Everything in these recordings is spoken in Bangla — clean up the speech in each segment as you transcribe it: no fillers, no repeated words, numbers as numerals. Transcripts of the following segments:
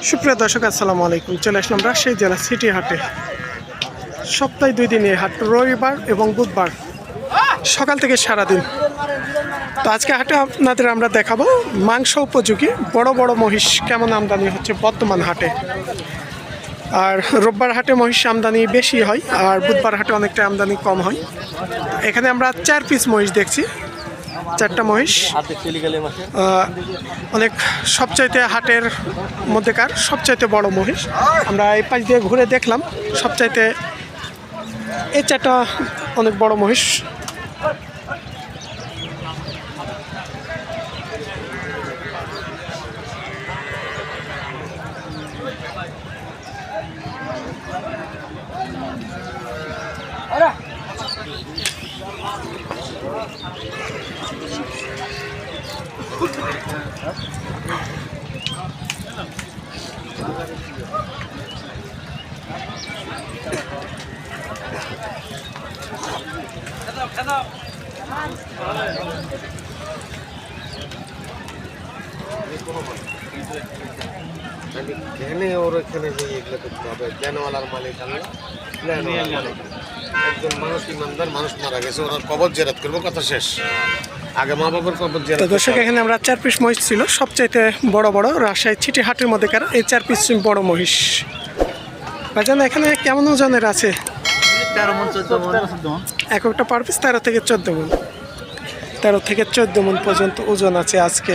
সুপ্রিয় দর্শক আসসালামু আলাইকুম। চলে আসলাম রাজশাহী জেলা সিটি হাটে। সপ্তাহে 2 দিনে হাট, রবিবার এবং বুধবার সকাল থেকে সারাদিন। তো আজকে হাটে আপনাদের আমরা দেখাবো মাংস উপযোগী বড় বড় মহিষ কেমন আমদানি হচ্ছে বর্তমান হাটে। আর রোববার হাটে মহিষ আমদানি বেশি হয়, আর বুধবার হাটে অনেকটা আমদানি কম হয়। এখানে আমরা 4 পিস মহিষ দেখছি, 4টা মহিষ। অনেক সবচাইতে হাটের মধ্যেকার সবচাইতে বড় মহিষ। আমরা এই পাশ দিয়ে ঘুরে দেখলাম, সবচাইতে এই 4টা অনেক বড় মহিষ। এখানে ওর এখানে যে এগুলো করতে হবে, জ্ঞানওয়ালার মালিক আল্লাহ, একজন মানুষ ইমানদার মানুষ মারা গেছে, ওরা কবর জেরাত করবো, কথা শেষ। আগে মা বাবার কবর জেরাত। দর্শক, এখানে আমরা 4 পিস মহিষ ছিল, সবচাইতে বড় বড় রাজশাহী সিটি হাটের মধ্যেকার এই 4 পিস বড় মহিষ। ভাইজান, এখানে কেমন ওজনের আছে? 13 মণ 14 মণ। এক একটা পার পিস 13 থেকে 14 মণ। 13 থেকে 14 মণ পর্যন্ত ওজন আছে আজকে।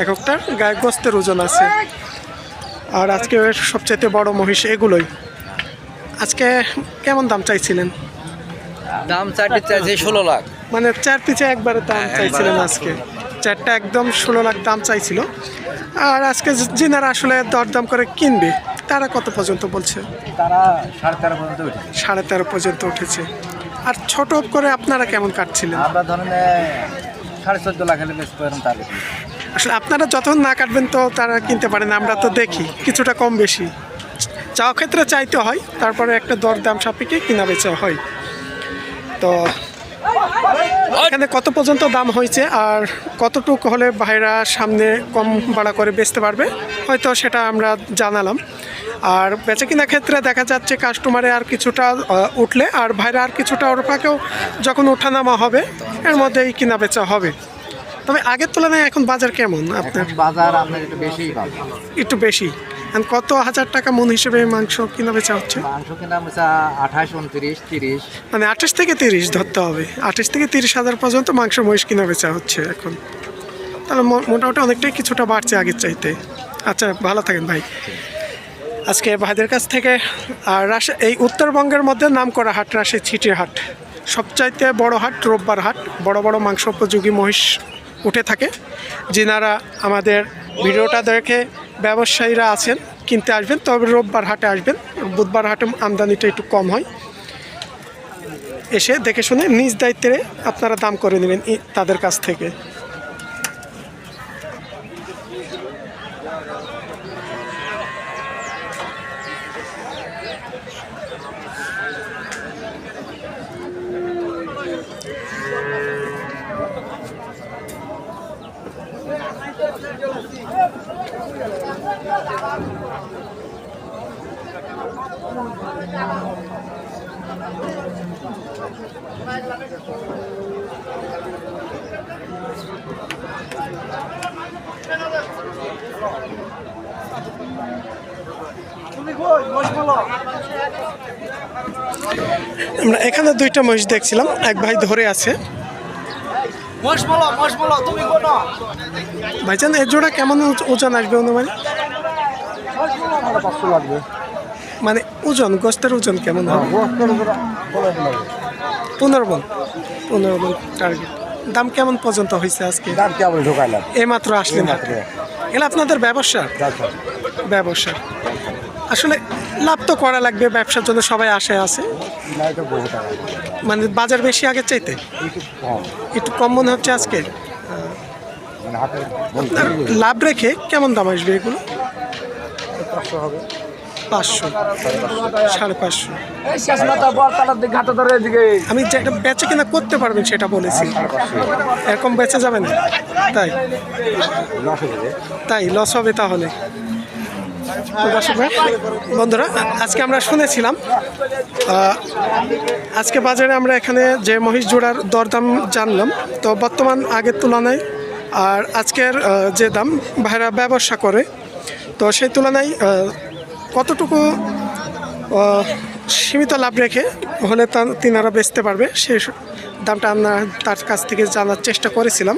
এক একটার গায়ে গোস্তের ওজন আছে। আর আজকে সবচাইতে বড় মহিষ এগুলোই। আজকে কেমন দাম চাইছিলেন? দাম চাইছে 16 লাখ। মানে 4 পিসে একবারে দাম চাইছিলেন আজকে? 4টা একদম 16 লাখ দাম চাইছিল। আর আজকে যিনারা আসলে দরদাম করে কিনবে তারা কত পর্যন্ত বলছে? তারা 13.5 পর্যন্ত উঠেছে। 13.5 পর্যন্ত উঠেছে। আর ছোট করে আপনারা কেমন কাটছিলেন? আমরা ধরেন 14.5 লাখ হলে বেশ পারেন টার্গেট। আসলে আপনারা যতক্ষণ না কাটবেন তো তারা কিনতে পারেন, আমরা তো দেখি কিছুটা কম বেশি চাওয়া ক্ষেত্রে চাইতে হয়, তারপরে একটা দরদাম সাপেক্ষে কিনা বেচা হয়। তো এখানে কত পর্যন্ত দাম হয়েছে আর কতটুকু হলে ভাইরা সামনে কম বাড়া করে বেচতে পারবে হয়তো সেটা আমরা জানালাম। আর বেচা কিনা ক্ষেত্রে দেখা যাচ্ছে কাস্টমারে আর কিছুটা উঠলে আর ভাইরা আর কিছুটা ওর ফাঁকেও যখন ওঠানামা হবে এর মধ্যেই কিনা বেচা হবে। তবে আগের তুলনায় এখন বাজার কেমন আপনার? বাজার আপনার একটু বেশিই পাবে। একটু বেশি। কত হাজার টাকা মন হিসেবে মাংস কিনা বেচা হচ্ছে? মাংস কিনা বেচা 28, 29, 30। মানে 28 থেকে 30 ধরতে হবে। 28 থেকে 30 হাজার পর্যন্ত মাংস মহিষ কিনা বেচা হচ্ছে এখন। তাহলে মোটামুটি অনেকটাই কিছুটা বাড়ছে আগের চাইতে। আচ্ছা, ভালো থাকেন ভাই। আজকে ভাইদের কাছ থেকে আর এই উত্তরবঙ্গের মধ্যে নাম করা হাট রাজশাহী সিটি হাট। সবচাইতে বড় হাট রোববার হাট। বড় বড় মাংস উপযোগী মহিষ উঠে থাকে। যিনারা আমাদের ভিডিওটা দেখে ব্যবসায়ীরা আছেন কিনতে আসবেন, তবে রোববার হাটে আসবেন। বুধবার হাটে আমদানিটা একটু কম হয়। এসে দেখে শুনে নিজ দায়িত্বে আপনারা দাম করে নেবেন তাদের কাছ থেকে। আমরা এখানে 2টা মহিষ দেখছিলাম, এক ভাই ধরে আছে। ভাইজান, এর জোড়া কেমন ওজন আসবে অনুমান? 500 লাগবে। মানে ওজন, গোস্তের ওজন কেমন হবে? 15 মণ। 15 মণ টার্গেট। দাম কেমন পর্যন্ত হয়েছে আজকে? দাম কেমন ঢোকাইলাম? এইমাত্র আসলেন হাটে। এগুলো আপনাদের ব্যবসা? ব্যবসা। আসলে লাভ তো করা লাগবে, ব্যবসার জন্য সবাই আশায় আছে। মানে বাজার বেশি আগের চাইতে একটু কম মনে হচ্ছে আজকে। লাভ রেখে কেমন দাম আসবে এগুলো? 500 হবে। 500, 550। আমি যেটা বেচে কিনা করতে পারবেন সেটা বলেছি, এরকম বেচে যাবে না? তাই লস হবে তাহলে? তো দর্শক ভাই, বন্ধুরা, আজকে আমরা শুনেছিলাম আজকে বাজারে আমরা এখানে যে মহিষ জোড়ার দরদাম জানলাম, তো বর্তমান আগের তুলনায় আর আজকের যে দাম ভাইরা ব্যবসা করে, তো সেই তুলনায় কতটুকু সীমিত লাভ রেখে হলে তিনারা বেচতে পারবে সেই দামটা আমরা তার কাছ থেকে জানার চেষ্টা করেছিলাম।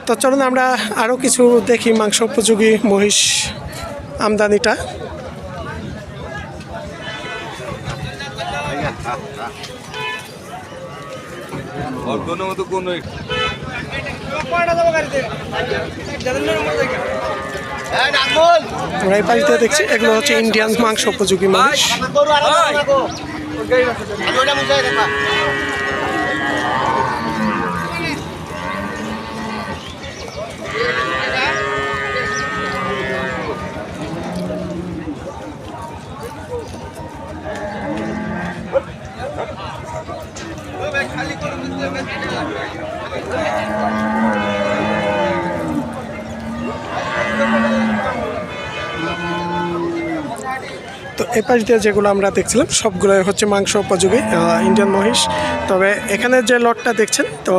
তো চলুন আমরা আরও কিছু দেখি মাংস উপযোগী মহিষ আমদানিটা। আমরা এই পাশে দেখছি এগুলো হচ্ছে ইন্ডিয়ান মাংস উপযোগী মহিষ। তো এ পাশ দিয়ে যেগুলো আমরা দেখছিলাম সবগুলোই হচ্ছে মাংস উপযোগী ইন্ডিয়ান মহিষ। তবে এখানে যে লটটা দেখছেন, তো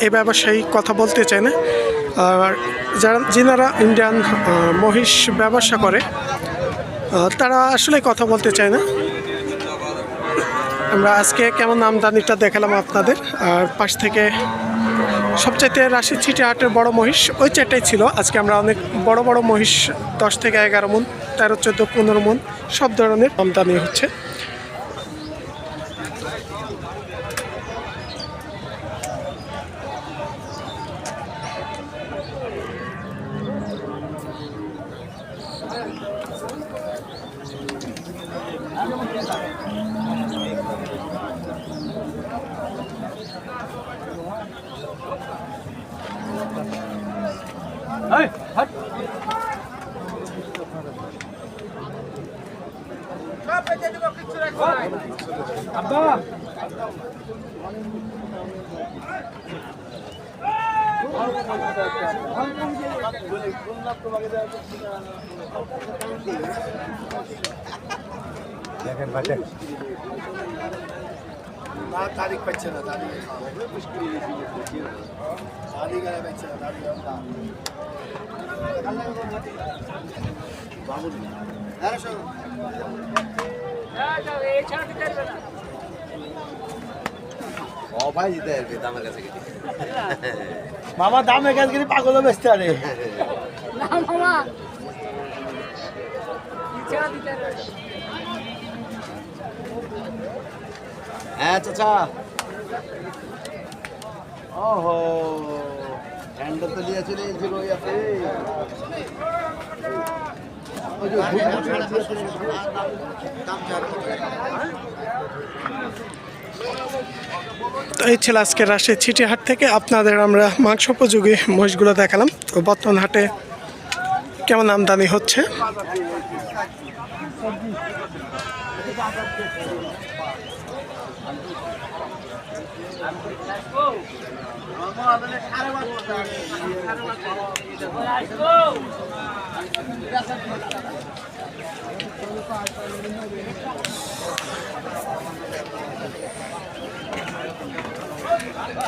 এই ব্যবসায়ী কথা বলতে চায় না। আর যিনারা ইন্ডিয়ান মহিষ ব্যবসা করে তারা আসলে কথা বলতে চায় না। আমরা আজকে কেমন আমদানিটা দেখালাম আপনাদের। আর পাশ থেকে সবচাইতে রাশিদ চিটি হাটের বড় মহিষ ওই চারটাই ছিল। আজকে আমরা অনেক বড় বড় মহিষ 10 থেকে 11 মণ, 13, 14, 15 মণ সব ধরনের আমদানি হচ্ছে। তারিখ পাচ্ছে না, তারিখ পাচ্ছে না, মামা দামের কাছে গেলে পাগলও বেচতে পারে। হ্যাঁ চাচা, ওহো হ্যান্ডেল তো দিয়ে চলে এসেছিল ওই আছে। তো এই ছিল আজকে রাজশাহী চিটি হাট থেকে আপনাদের আমরা মাংস উপযোগী মহিষগুলো দেখালাম। তো বর্তমান হাটে কেমন আমদানি হচ্ছে।